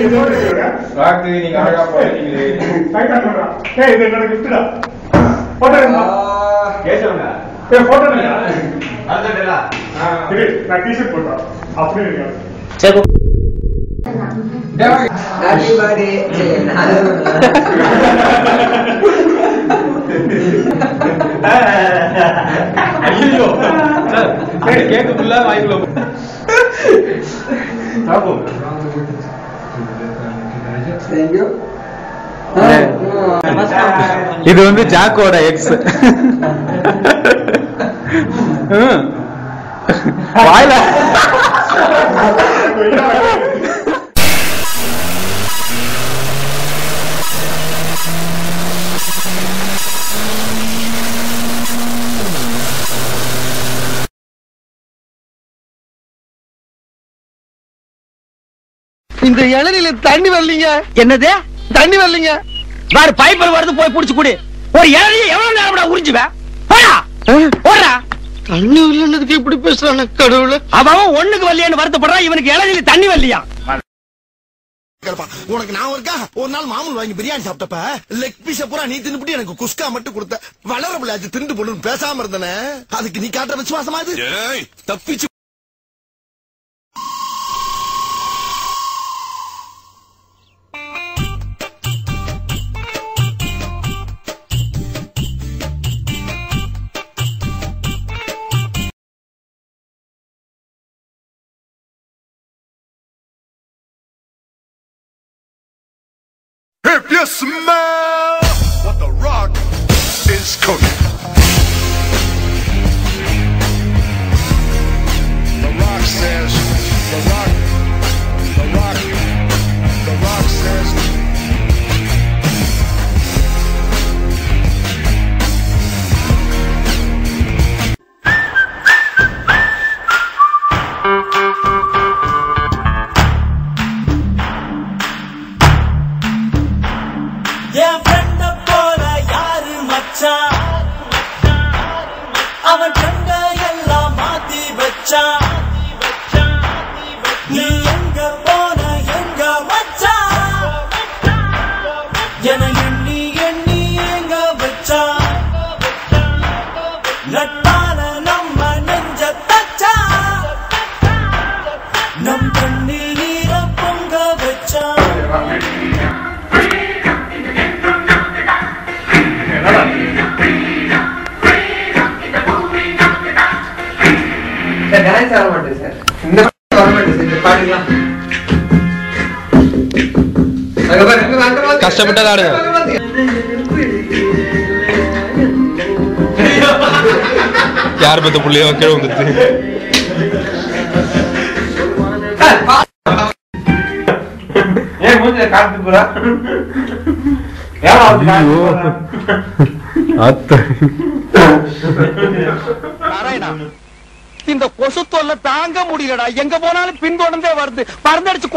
நீங்க அழகா போறீங்களே. இது என்னோட கிஃப்டா. போட்டோ கேசவங்க போட்டோ இல்லையா? அதுல நான் டிஷர்ட் போட்டோம் அப்படியே இருக்கா? சரி ஹாப்பி பர்த்டே. ஐயோ கேக்கு ஃபுல்லா வாய்க்குள்ள சாப்பிடும். இது வந்து ஜாக்கோட எக்ஸ். வாயில இந்த இளநில தண்ணி வரலீங்க. என்னது தண்ணி வரலீங்க? வேற பைப்பில் வருது, போய் புடிச்சு குடி. ஒரு இளநில எவ்வளவு நேரம் உறிஞ்சுவேன்? தண்ணி வரலன்னதுக்கு இப்படி பேசுறான கடவுள. அவன் ஒண்ணுக்கு வரலையான்னு வருத்தப்படுறான். இவனுக்கு இளநில தண்ணி வரலையா? உனக்கு நான் இருக்கா ஒரு நாள் மாமூல் வாங்கி பிரியாணி சாப்பிட்டப்ப லெக் பீஸ பூரா நீ தின்னுபிட்டு எனக்கு குஸ்கா மட்டும் கொடுத்த. வளரபிள்ளாச்சு திண்டு போடுன்னு பேசாம இருந்தனே. அதுக்கு நீ காட்டுற விசுவாசமா இது? தப்பிச்சு if you smell what the rock is cooking. The rock says, the rock says. என் ஃப்ரெண்ட போல யாரு மச்சான், அவன் ஃப்ரெண்ட எல்லாம் மாத்தி வச்சான். நீ எங்க போன எங்க மச்சான், என எண்ணி எண்ணி எங்க வச்சான். நட்பான நம்ம நெஞ்ச தச்சான், நம் கண்ணில் நீர பொங்க வச்சான். டான்ஸ் ஆட மாட்டேன் சார். இந்த பாட்டுக்கலாம் கஷ்டப்பட்டது ஆடுங்க. யார் பத்த புள்ளியோ கீழே வந்துச்சு. ஏன் மூஞ்சில காட்டு போறா? நாராயணா, இந்த கொசு தொல்லை தாங்க முடியலடா. எங்க போனாலும் பின்தொடர்ந்தே வருது. பறந்தடிச்சு